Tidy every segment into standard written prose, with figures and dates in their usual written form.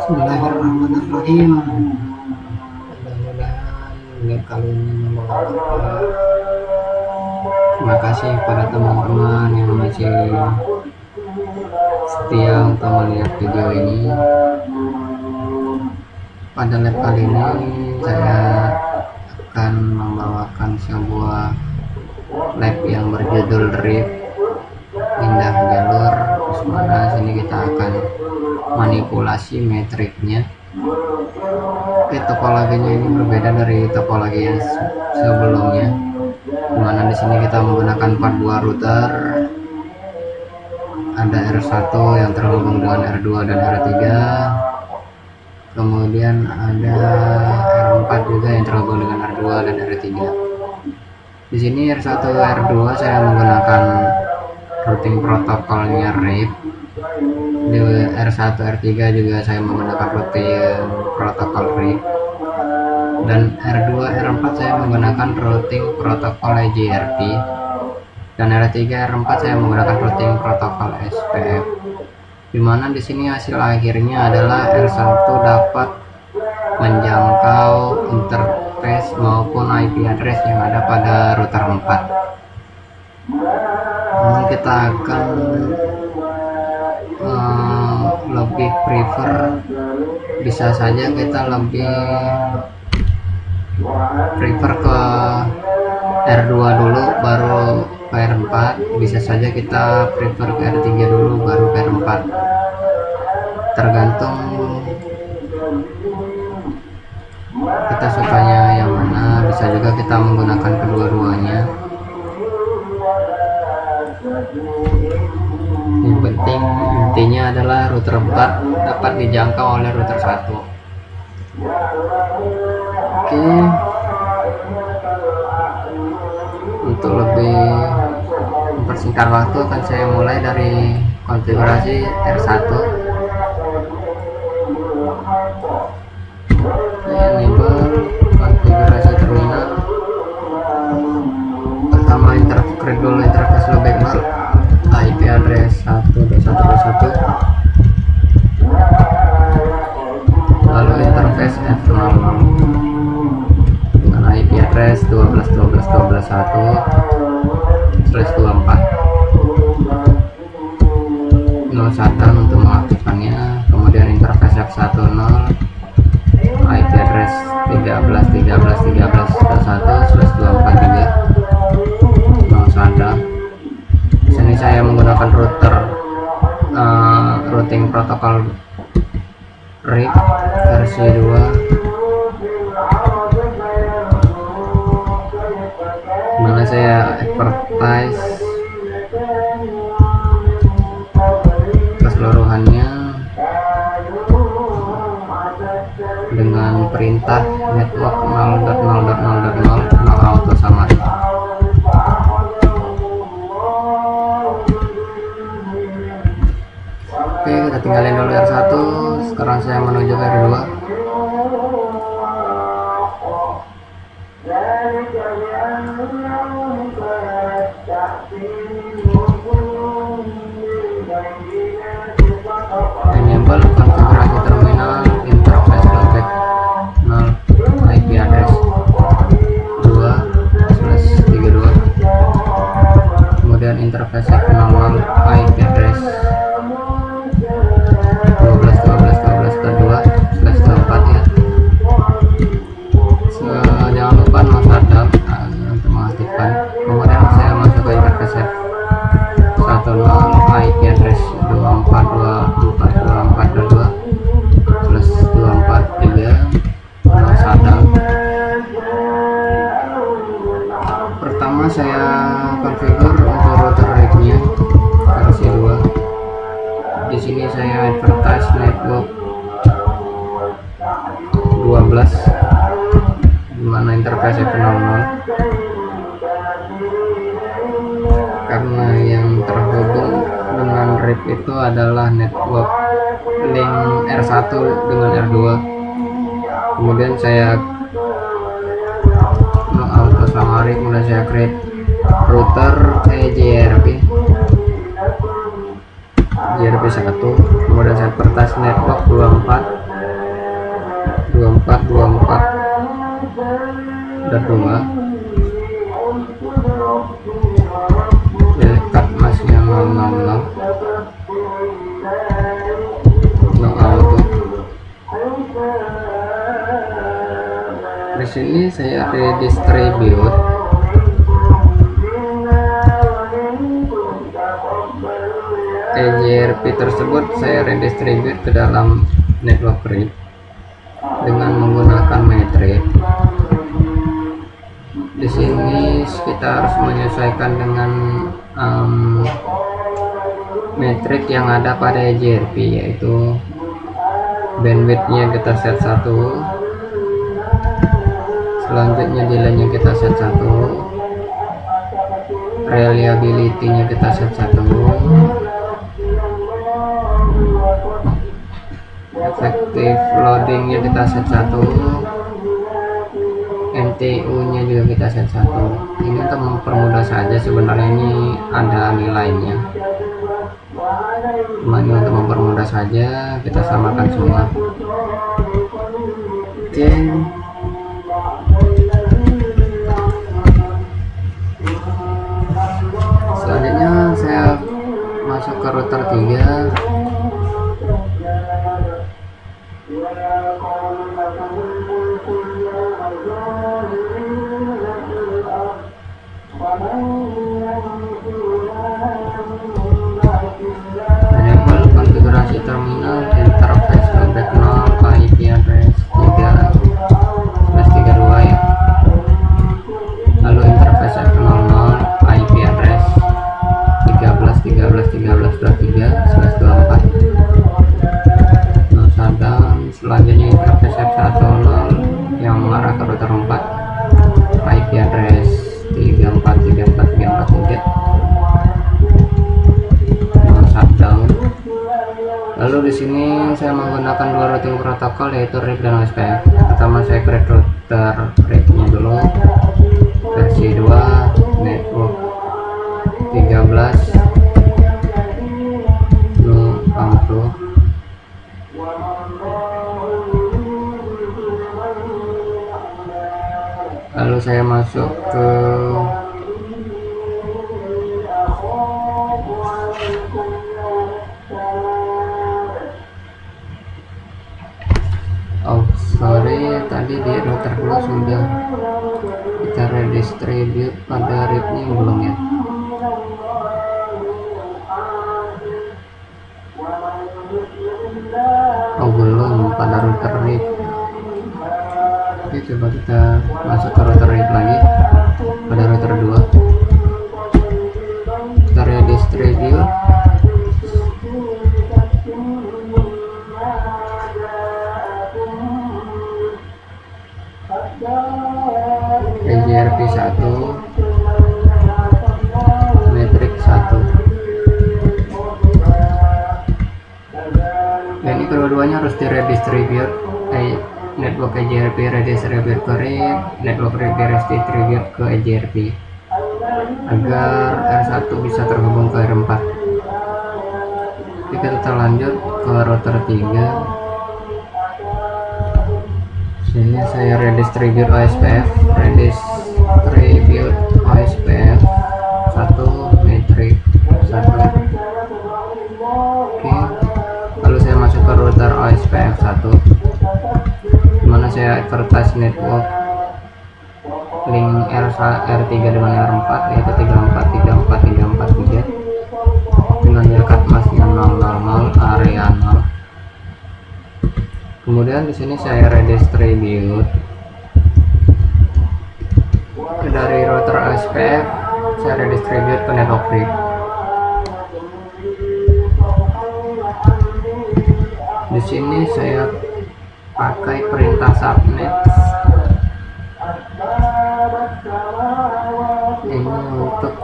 Bismillahirrahmanirrahim. Mudah-mudahan kali ini membawa. Terima kasih kepada teman-teman yang masih setia untuk melihat video ini. Pada live kali ini saya akan membawakan sebuah live yang berjudul Drift Pindah Jalur, dimana sini kita akan manipulasi metriknya. Oke, topologinya ini berbeda dari topologi yang sebelumnya, dimana di sini kita menggunakan part 2 router. Ada R1 yang terhubung dengan R2 dan R3, kemudian ada R4 juga yang terhubung dengan R2 dan R3. Di sini R1 R2 saya menggunakan routing protokolnya RIP. Di R1 R3 juga saya menggunakan routing protokol RIP, dan R2 R4 saya menggunakan routing protokol EJRP, dan R3 R4 saya menggunakan routing protokol SPF. Dimana di sini hasil akhirnya adalah R1 dapat menjangkau interface maupun IP address yang ada pada router 4. Namun kita akan lebih prefer, bisa saja kita lebih prefer ke R2 dulu baru ke R4, bisa saja kita prefer ke R3 dulu baru ke R4, tergantung kita sukanya yang mana. Bisa juga kita menggunakan kedua-duanya. Yang penting intinya adalah router 4 dapat dijangkau oleh router 1. Oke, untuk lebih mempersingkat waktu akan saya mulai dari konfigurasi R1. Enable konfigurasi terminal. Pertama create dulu interface lobback mal, IP address 1.1.1, lalu interface F00 dengan IP address 12.12.12.1/24. No shutdown untuk mengaktifkannya. Kemudian interface F10 IP address 13.13.13.1/243 no shutdown. Di sini saya menggunakan router routing protokol RIP versi 2, mana saya advertise keseluruhannya dengan perintah network 0.0.0.0 no auto summary. Oke, kita tinggalin dulu R1. Sekarang saya menuju ke R2. Enable konfigurasi terminal interface lobback 0 IP address 2/32, kemudian interface 00 IP address 12.12.12.2/24 ya. Jangan lupa no shutdown untuk mengaktifkan. Kemudian saya masuk ke interface 10 IP address 24.24.24.2/243 no shutdown. Pertama saya konfigur untuk router RIP-nya versi 2. Di sini saya advertise network 12, dimana interface 00, karena yang terhubung dengan RIP itu adalah network link R1 dengan R2. Kemudian saya auto summary, kemudian saya create router EJRP JRP1, kemudian saya pertas network 24 berdua, dekat masnya 000, no auto. Di sini saya redistribute EJRP tersebut, saya redistribute ke dalam network RIP dengan menggunakan metrik. Di sini kita harus menyesuaikan dengan metrik yang ada pada EJRP, yaitu bandwidthnya kita set 1, selanjutnya delay-nya kita set 1, reliability-nya kita set 1, effective loading-nya kita set 1, NTU-nya juga kita set 1. Ini untuk mempermudah saja, sebenarnya ini ada nilainya, cuma ini untuk mempermudah saja kita samakan semua. Oke, selanjutnya saya masuk ke router 3. Enable konfigurasi terminal, interface loopback 0, IP address 3/32 ya. Lalu interface F00, IP address 13.13.13.23/24. No shutdown. Selanjutnya interface F10 yang mengarah ke router 4, IP address 34.34.34.3. No shutdown. Lalu di sini saya menggunakan dua routing protokol, yaitu RIP dan OSPF. Pertama saya create router RIP-nya dulu, versi 2, network 13, no auto. Lalu saya masuk ke tadi di router 2 sudah kita redistribute, pada RIP-nya belum ya. Oh belum, pada router RIP. Oke, coba kita masuk ke router RIP lagi, pada router 2 kita redistribute. EJRP 1, metrik 1. Dan ini kedua-duanya harus diredistribute. Network EJRP redistribute ke RIP, network RIP redistribute ke EJRP, agar R1 bisa terhubung ke R4. Jika kita lanjut ke router 3, sini saya redistribute OSPF, redistribute OSPF 1, metrik 1. Oke, lalu saya masuk ke router OSPF 1, dimana saya advertise network link R3 dengan R4, yaitu 34.34.34.3 dengan dekat masnya 000, area 0. Kemudian di sini saya redistribute dari router OSPF, saya redistribute ke network RIP. Di sini saya pakai perintah subnet ini untuk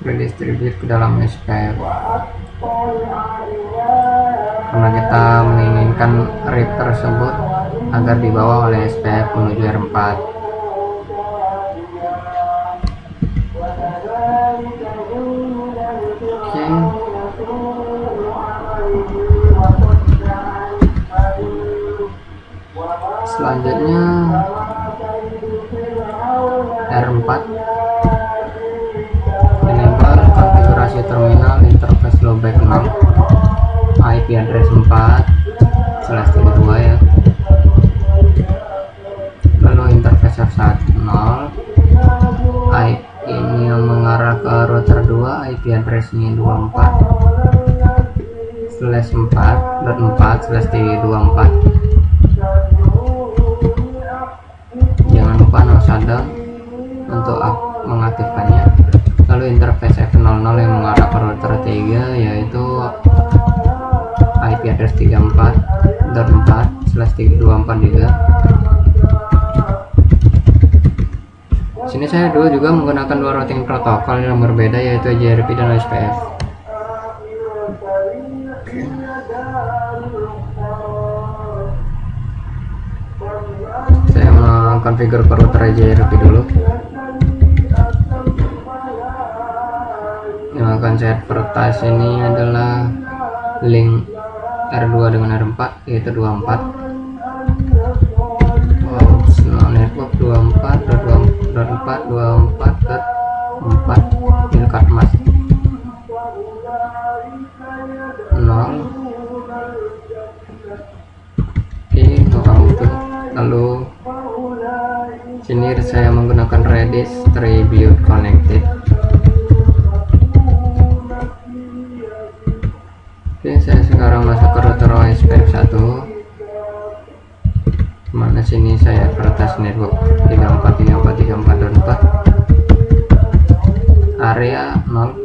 redistribute ke dalam OSPF, karena kita menginginkan RIP tersebut agar dibawa oleh SPF menuju R4. Oke. Selanjutnya IP address 4/32 ya. Lalu interface R10 ini yang mengarah ke router 2, IP addressnya 24/4.4/24. Jangan lupa no shutdown untuk mengaktifkannya. Lalu interface F00 yang mengarah ke router 3, yaitu IP address 34.4/324 juga. Sini saya dulu juga menggunakan dua routing protokol yang berbeda, yaitu JRP dan OSPF. Saya mengkonfigur ke router JRP dulu. Yang akan saya advertise ini adalah link R2 dengan R4, yaitu 24. Network 24.4 Milkat Mas 0. Oke, itu. Lalu sini saya menggunakan Redis Tribute Connected. Oke, saya sekarang masuk ke router OSPF 1. Mana sini saya advertise network 34 area 0.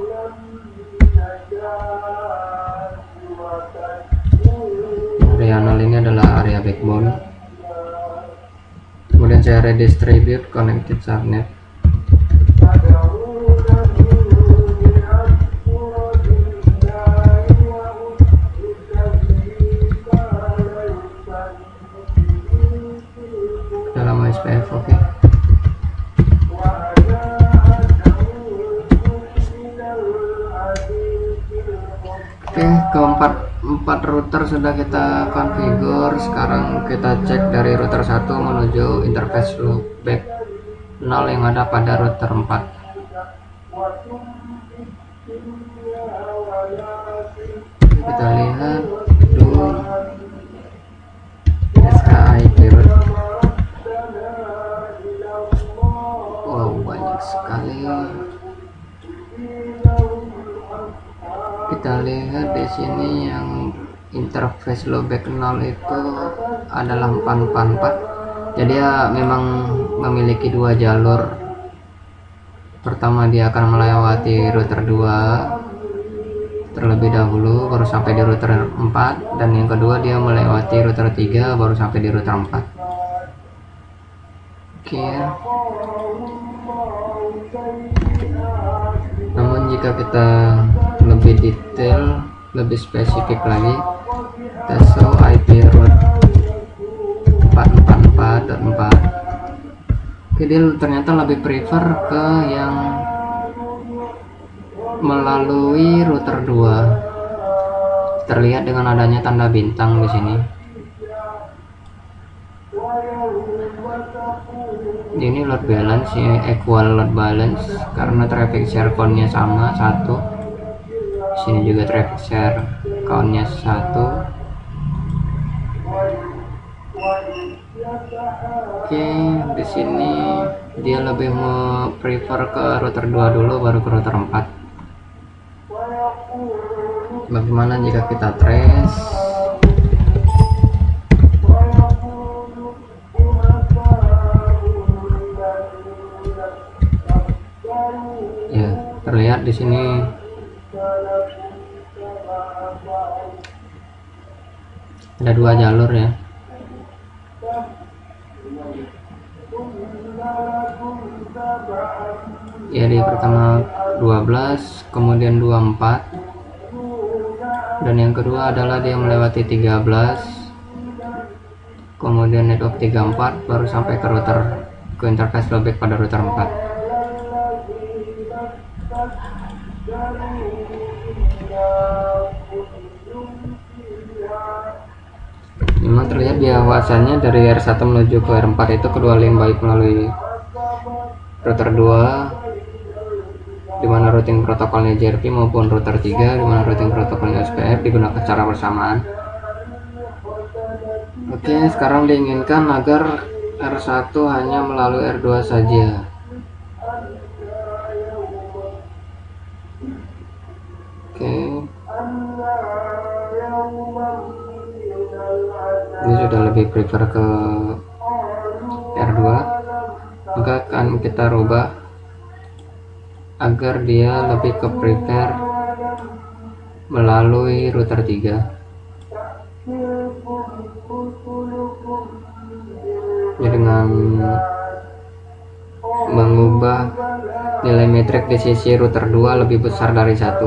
Area 0 ini adalah area backbone. Kemudian saya redistribute connected subnet. SPF, oke. Keempat router sudah kita konfigur. Sekarang kita cek dari router 1 menuju interface loopback 0 yang ada pada router 4. Kita lihat dulu SKIP root. Banyak sekali. Kita lihat di sini yang interface loopback 0 itu adalah 444. Jadi ya memang memiliki dua jalur. Pertama dia akan melewati router 2 terlebih dahulu baru sampai di router 4, dan yang kedua dia melewati router 3 baru sampai di router 4. Oke. Namun jika kita lebih detail, lebih spesifik lagi, kita show IP root 444.4. Oke, dia ternyata lebih prefer ke yang melalui router 2. Terlihat dengan adanya tanda bintang di sini. Ini load balance ya, equal load balance karena traffic share count-nya sama 1. Sini juga traffic share count-nya 1. Oke, di sini dia lebih mau prefer ke router 2 dulu baru ke router 4. Bagaimana jika kita trace? Ya, terlihat di sini ada dua jalur ya. Jadi pertama 12, kemudian 24, dan yang kedua adalah dia melewati 13, kemudian network 34 baru sampai ke router, ke interface loopback pada router 4. Memang terlihat bahwasannya dari R1 menuju ke R4 itu kedua link baik melalui router 2 di mana routing protokolnya JRP maupun router 3, di mana routing protokolnya SPF digunakan secara bersamaan. Oke, sekarang diinginkan agar R1 hanya melalui R2 saja. Oke, ini sudah lebih prefer ke R2, maka akan kita rubah agar dia lebih ke prefer melalui router 3. Ya, dengan mengubah nilai metrik di sisi router 2 lebih besar dari 1,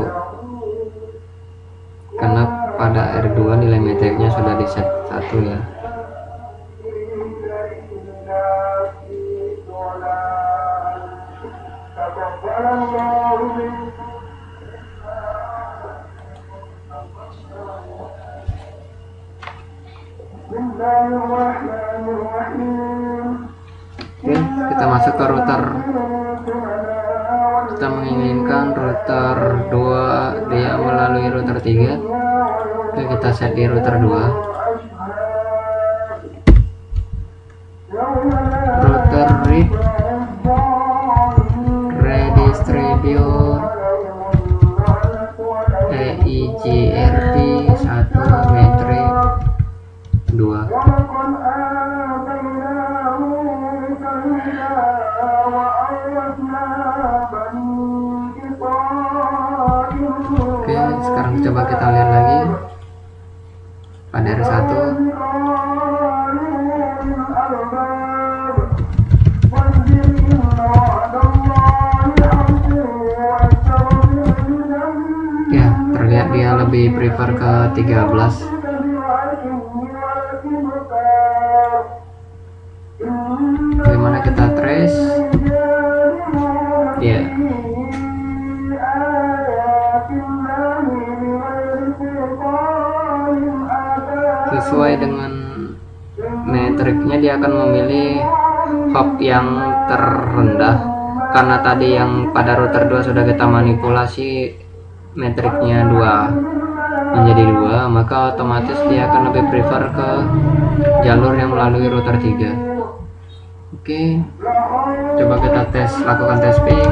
karena pada R2 nilai metriknya sudah di set 1 ya. Oke, kita masuk ke router. Kita menginginkan router 2 dia melalui router 3. Oke, kita set di router 2. Router read redistribute EIGRT 1 metrik 2. Oke, sekarang coba kita lihat lagi pada R1. Ya, terlihat dia lebih prefer ke 13. Bagaimana kita trace? Ya. Sesuai dengan metriknya dia akan memilih hop yang terendah, karena tadi yang pada router 2 sudah kita manipulasi metriknya 2 menjadi 2, maka otomatis dia akan lebih prefer ke jalur yang melalui router 3. Oke, coba kita lakukan tes ping.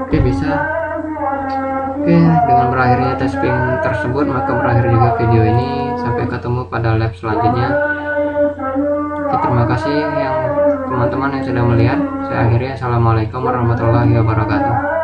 Oke, bisa. Oke, dengan berakhirnya tes ping tersebut maka berakhir juga video ini. Sampai ketemu pada lab selanjutnya. Oke, terima kasih yang teman-teman yang sudah melihat. Saya akhiri. Assalamualaikum warahmatullahi wabarakatuh.